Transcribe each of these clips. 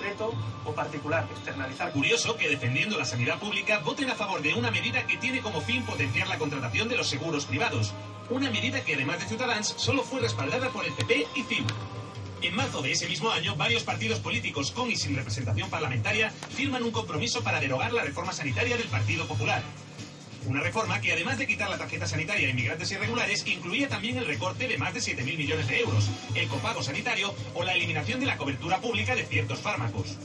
concreto o particular, externalizar. Curioso que, defendiendo la sanidad pública, voten a favor de una medida que tiene como fin potenciar la contratación de los seguros privados. Una medida que, además de Ciutadans, solo fue respaldada por el PP y CiU. En marzo de ese mismo año, varios partidos políticos con y sin representación parlamentaria firman un compromiso para derogar la reforma sanitaria del Partido Popular. Una reforma que, además de quitar la tarjeta sanitaria a inmigrantes irregulares, incluía también el recorte de más de 7.000 millones de euros, el copago sanitario o la eliminación de la cobertura pública de ciertos fármacos.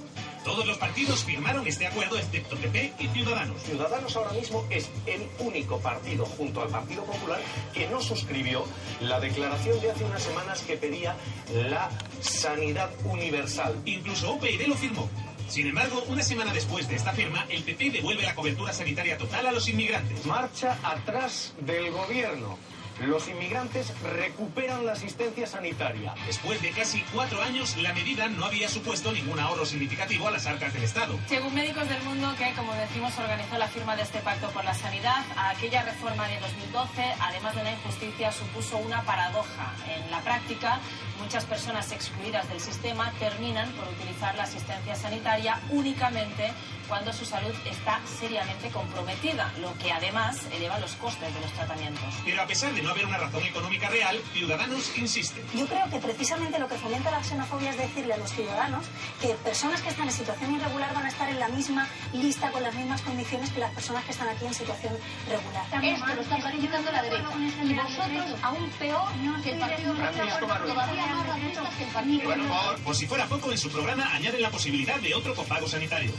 Todos los partidos firmaron este acuerdo excepto PP y Ciudadanos. Ciudadanos ahora mismo es el único partido, junto al Partido Popular, que no suscribió la declaración de hace unas semanas que pedía la sanidad universal. Incluso UPyD lo firmó. Sin embargo, una semana después de esta firma, el PP devuelve la cobertura sanitaria total a los inmigrantes. Marcha atrás del gobierno. Los inmigrantes recuperan la asistencia sanitaria. Después de casi 4 años, la medida no había supuesto ningún ahorro significativo a las arcas del Estado. Según Médicos del Mundo, que, como decimos, organizó la firma de este pacto por la sanidad, aquella reforma de 2012, además de una injusticia, supuso una paradoja. En la práctica, muchas personas excluidas del sistema terminan por utilizar la asistencia sanitaria únicamente cuando su salud está seriamente comprometida, lo que además eleva los costes de los tratamientos. Pero a pesar de no haber una razón económica real, Ciudadanos insiste. Yo creo que precisamente lo que fomenta la xenofobia es decirle a los ciudadanos que personas que están en situación irregular van a estar en la misma lista con las mismas condiciones que las personas que están aquí en situación regular. Esto lo está participando la derecha y vosotros aún peor que el Partido Popular, todavía más racistas que el Partido Popular. Por si fuera poco, en su programa añaden la posibilidad de otro copago sanitario.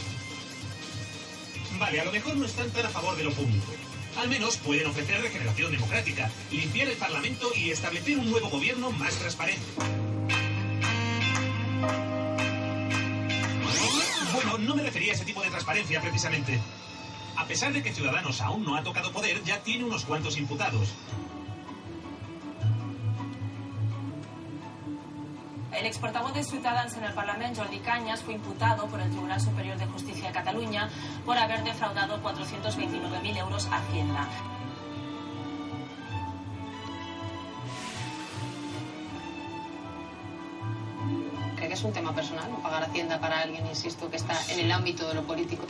Vale, a lo mejor no están tan a favor de lo público. Al menos pueden ofrecer regeneración democrática, limpiar el Parlamento y establecer un nuevo gobierno más transparente. Bueno, no me refería a ese tipo de transparencia precisamente. A pesar de que Ciudadanos aún no ha tocado poder, ya tiene unos cuantos imputados. El exportavoz de Ciutadans en el Parlamento, Jordi Cañas, fue imputado por el Tribunal Superior de Justicia de Cataluña por haber defraudado 429.000 euros a Hacienda. ¿Cree que es un tema personal, no pagar Hacienda para alguien, insisto, que está en el ámbito de lo político?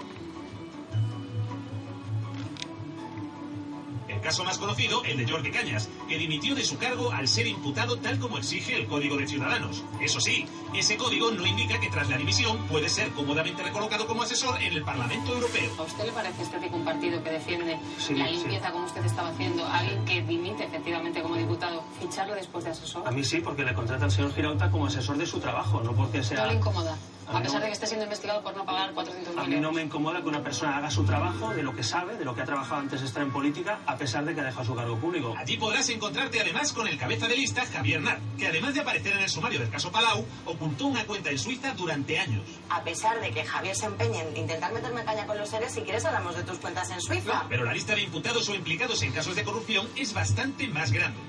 El caso más conocido, el de Jordi Cañas, que dimitió de su cargo al ser imputado tal como exige el Código de Ciudadanos. Eso sí, ese código no indica que tras la dimisión puede ser cómodamente recolocado como asesor en el Parlamento Europeo. ¿A usted le parece estético un partido que defiende la limpieza como usted estaba haciendo, alguien que dimite efectivamente como diputado, ficharlo después de asesor? A mí sí, porque le contrata al señor Girauta como asesor de su trabajo, no porque sea... ¿No le incomoda? A pesar de que esté siendo investigado por no pagar 400.000 euros. A mí no me incomoda que una persona haga su trabajo, de lo que sabe, de lo que ha trabajado antes de estar en política, a pesar de que ha dejado su cargo público. Allí podrás encontrarte además con el cabeza de lista Javier Nart, que además de aparecer en el sumario del caso Palau, ocultó una cuenta en Suiza durante años. A pesar de que Javier se empeñe en intentar meterme caña con los seres, si quieres hablamos de tus cuentas en Suiza. Claro, pero la lista de imputados o implicados en casos de corrupción es bastante más grande.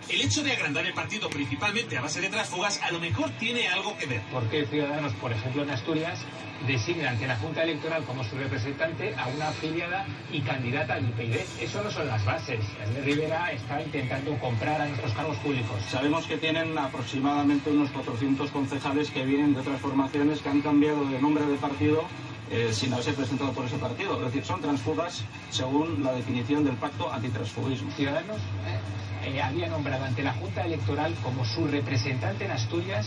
El hecho de agrandar el partido principalmente a base de tránsfugas a lo mejor tiene algo que ver. ¿Por qué Ciudadanos, por ejemplo en Asturias, designa ante la Junta Electoral como su representante a una afiliada y candidata al UPyD? Eso no son las bases. El Rivera está intentando comprar a nuestros cargos públicos. Sabemos que tienen aproximadamente unos 400 concejales que vienen de otras formaciones que han cambiado de nombre de partido sin haberse presentado por ese partido. Es decir, son transfugas según la definición del pacto antitransfugismo. Ciudadanos había nombrado ante la Junta Electoral como su representante en Asturias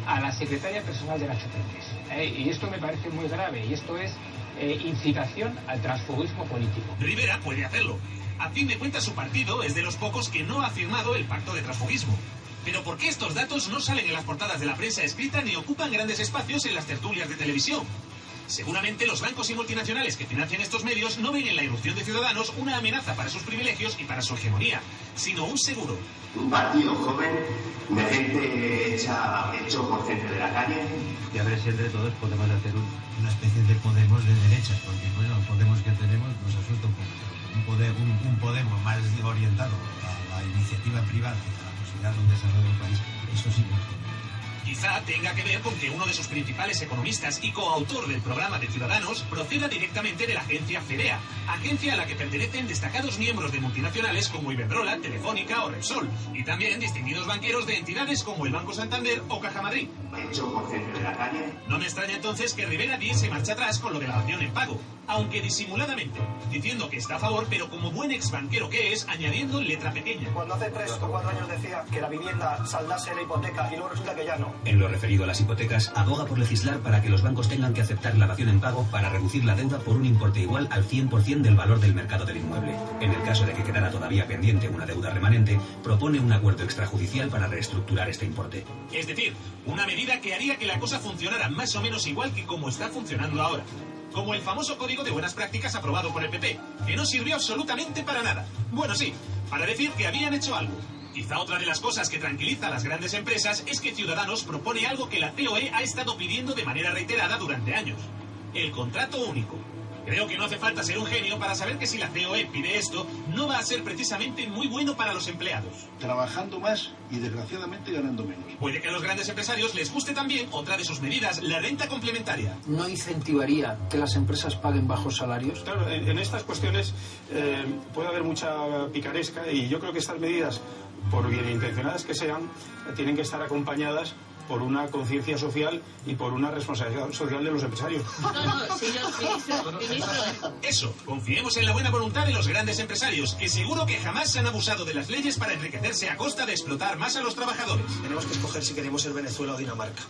a la secretaria personal de Nacho Pérez. Y esto me parece muy grave, y esto es incitación al transfugismo político. Rivera puede hacerlo. A fin de cuentas, su partido es de los pocos que no ha firmado el pacto de transfugismo. Pero ¿por qué estos datos no salen en las portadas de la prensa escrita ni ocupan grandes espacios en las tertulias de televisión? Seguramente los bancos y multinacionales que financian estos medios no ven en la irrupción de Ciudadanos una amenaza para sus privilegios y para su hegemonía, sino un seguro. Un partido joven, de gente hecho por gente de la calle. Y a ver si entre todos podemos hacer una especie de Podemos de derechas, porque bueno, el Podemos que tenemos nos asusta un poco. Un Podemos más orientado a la iniciativa privada y a la posibilidad de un desarrollo del país, eso sí. Quizá tenga que ver con que uno de sus principales economistas y coautor del programa de Ciudadanos proceda directamente de la agencia Fedea, agencia a la que pertenecen destacados miembros de multinacionales como Iberdrola, Telefónica o Repsol, y también distinguidos banqueros de entidades como el Banco Santander o Caja Madrid. No me extraña entonces que Rivera diese marcha atrás con lo de la dación en pago, aunque disimuladamente, diciendo que está a favor, pero como buen ex banquero que es, añadiendo letra pequeña. Cuando hace 3 o 4 años decía que la vivienda saldase la hipoteca y luego resulta que ya no. En lo referido a las hipotecas, aboga por legislar para que los bancos tengan que aceptar la dación en pago para reducir la deuda por un importe igual al 100% del valor del mercado del inmueble. En el caso de que quedara todavía pendiente una deuda remanente, propone un acuerdo extrajudicial para reestructurar este importe. Es decir, una medida que haría que la cosa funcionara más o menos igual que como está funcionando ahora. Como el famoso Código de Buenas Prácticas aprobado por el PP, que no sirvió absolutamente para nada. Bueno, sí, para decir que habían hecho algo. Quizá otra de las cosas que tranquiliza a las grandes empresas es que Ciudadanos propone algo que la COE ha estado pidiendo de manera reiterada durante años: el contrato único. Creo que no hace falta ser un genio para saber que si la COE pide esto, no va a ser precisamente muy bueno para los empleados. Trabajando más y desgraciadamente ganando menos. Puede que a los grandes empresarios les guste también otra de sus medidas, la renta complementaria. ¿No incentivaría que las empresas paguen bajos salarios? Claro, en estas cuestiones puede haber mucha picaresca, y yo creo que estas medidas, por bien intencionadas que sean, tienen que estar acompañadas por una conciencia social y por una responsabilidad social de los empresarios. Eso, confiemos en la buena voluntad de los grandes empresarios, que seguro que jamás han abusado de las leyes para enriquecerse a costa de explotar más a los trabajadores. Tenemos que escoger si queremos ser Venezuela o Dinamarca.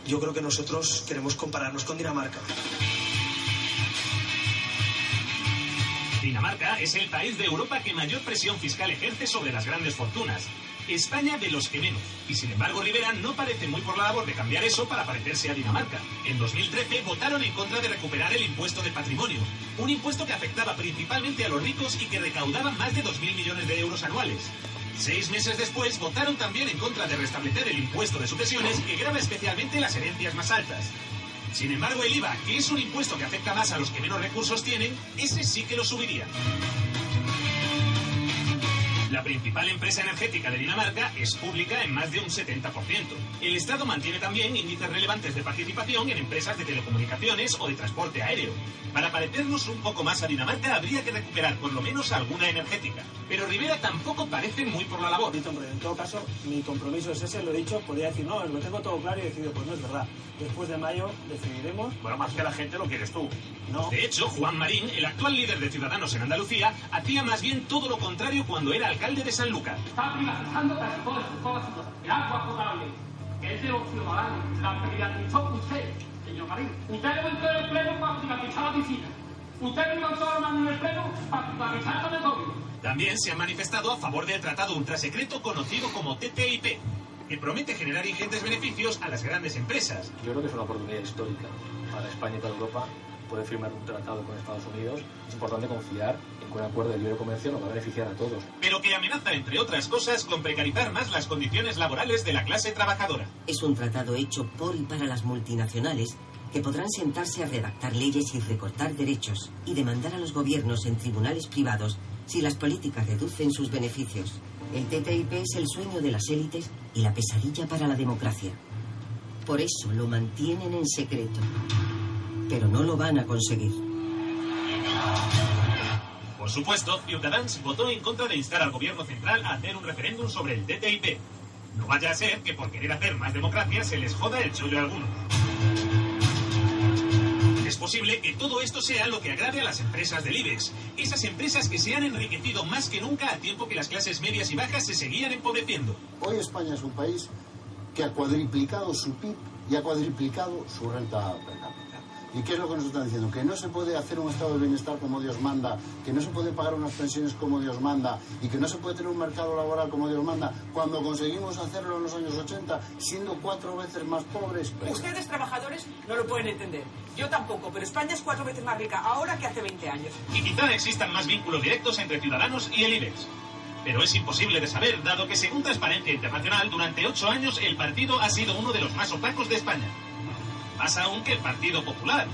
Yo creo que nosotros queremos compararnos con Dinamarca. Dinamarca es el país de Europa que mayor presión fiscal ejerce sobre las grandes fortunas. España de los que menos. Y sin embargo Rivera no parece muy por la labor de cambiar eso para parecerse a Dinamarca. En 2013 votaron en contra de recuperar el impuesto de patrimonio. Un impuesto que afectaba principalmente a los ricos y que recaudaba más de 2.000 millones de euros anuales. 6 meses después votaron también en contra de restablecer el impuesto de sucesiones, que grava especialmente las herencias más altas. Sin embargo, el IVA, que es un impuesto que afecta más a los que menos recursos tienen, ese sí que lo subirían. La principal empresa energética de Dinamarca es pública en más de un 70%. El Estado mantiene también índices relevantes de participación en empresas de telecomunicaciones o de transporte aéreo. Para parecernos un poco más a Dinamarca habría que recuperar por lo menos alguna energética. Pero Rivera tampoco parece muy por la labor. En todo caso, mi compromiso es ese, lo he dicho, podría decir, no, lo tengo todo claro, y he decidido, pues no es verdad. Después de mayo decidiremos. Bueno, más que la gente lo quieres tú. No. De hecho, Juan Marín, el actual líder de Ciudadanos en Andalucía, hacía más bien todo lo contrario cuando era alcalde de Sanlúcar. Está privatizando casi todas las cosas. El agua potable, que es de los ciudadanos, la privatizó usted, señor Marín. Usted levantó el pleno para privatizar la piscina. Usted levantó la mano en el pleno para privatizar el COVID. También se ha manifestado a favor del tratado ultrasecreto conocido como TTIP, que promete generar ingentes beneficios a las grandes empresas. Yo creo que es una oportunidad histórica para España y para Europa poder firmar un tratado con Estados Unidos. Es importante confiar en que un acuerdo de libre comercio nos va a beneficiar a todos. Pero que amenaza, entre otras cosas, con precarizar más las condiciones laborales de la clase trabajadora. Es un tratado hecho por y para las multinacionales, que podrán sentarse a redactar leyes y recortar derechos y demandar a los gobiernos en tribunales privados si las políticas reducen sus beneficios. El TTIP es el sueño de las élites y la pesadilla para la democracia. Por eso lo mantienen en secreto. Pero no lo van a conseguir. Por supuesto, Ciudadanos votó en contra de instar al gobierno central a hacer un referéndum sobre el TTIP. No vaya a ser que por querer hacer más democracia se les joda el chollo a algunos. Es posible que todo esto sea lo que agrade a las empresas del IBEX, esas empresas que se han enriquecido más que nunca a tiempo que las clases medias y bajas se seguían empobreciendo. Hoy España es un país que ha cuadriplicado su PIB y ha cuadriplicado su renta per cápita. ¿Y qué es lo que nos están diciendo? Que no se puede hacer un estado de bienestar como Dios manda, que no se puede pagar unas pensiones como Dios manda y que no se puede tener un mercado laboral como Dios manda, cuando conseguimos hacerlo en los años 80 siendo 4 veces más pobres. Ustedes, trabajadores, no lo pueden entender. Yo tampoco, pero España es 4 veces más rica ahora que hace 20 años. Y quizá existan más vínculos directos entre Ciudadanos y el IBEX. Pero es imposible de saber, dado que según Transparencia Internacional, durante 8 años el partido ha sido uno de los más opacos de España. Más aún que el Partido Popular.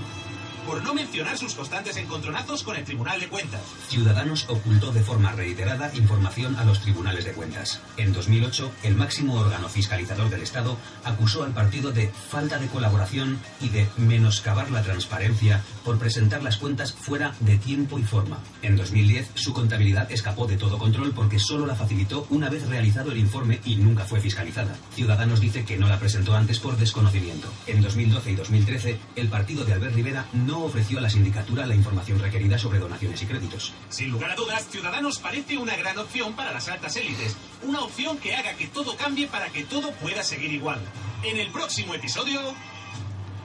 por no mencionar sus constantes encontronazos con el Tribunal de Cuentas. Ciudadanos ocultó de forma reiterada información a los tribunales de cuentas. En 2008, el máximo órgano fiscalizador del Estado acusó al partido de falta de colaboración y de menoscabar la transparencia por presentar las cuentas fuera de tiempo y forma. En 2010, su contabilidad escapó de todo control porque solo la facilitó una vez realizado el informe y nunca fue fiscalizada. Ciudadanos dice que no la presentó antes por desconocimiento. En 2012 y 2013, el partido de Albert Rivera no ofreció a la sindicatura la información requerida sobre donaciones y créditos. Sin lugar a dudas, Ciudadanos parece una gran opción para las altas élites. Una opción que haga que todo cambie para que todo pueda seguir igual. En el próximo episodio,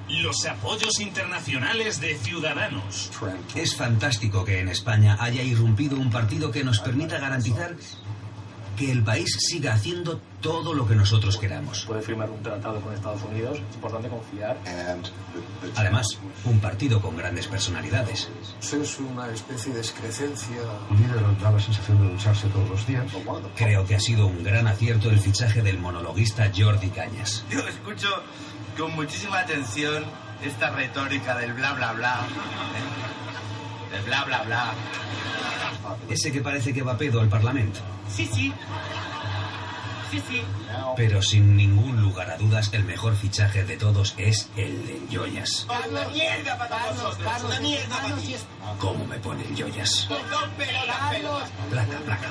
los apoyos internacionales de Ciudadanos. Es fantástico que en España haya irrumpido un partido que nos permita garantizar que el país siga haciendo todo lo que nosotros queramos. Puede firmar un tratado con Estados Unidos, es importante confiar. Además, un partido con grandes personalidades. Es una especie de excrecencia. El líder da la sensación de ducharse todos los días. Creo que ha sido un gran acierto el fichaje del monologuista Jordi Cañas. Yo escucho con muchísima atención esta retórica del bla bla bla. Del bla bla bla. Ese que parece que va pedo al Parlamento. Sí, sí. Sí, sí. Pero sin ningún lugar a dudas, el mejor fichaje de todos es el de Joyas. ¡Una mierda para vosotros! ¡Una mierda para ti! ¿Cómo me pone el Joyas? ¡Pero la Placa, placa.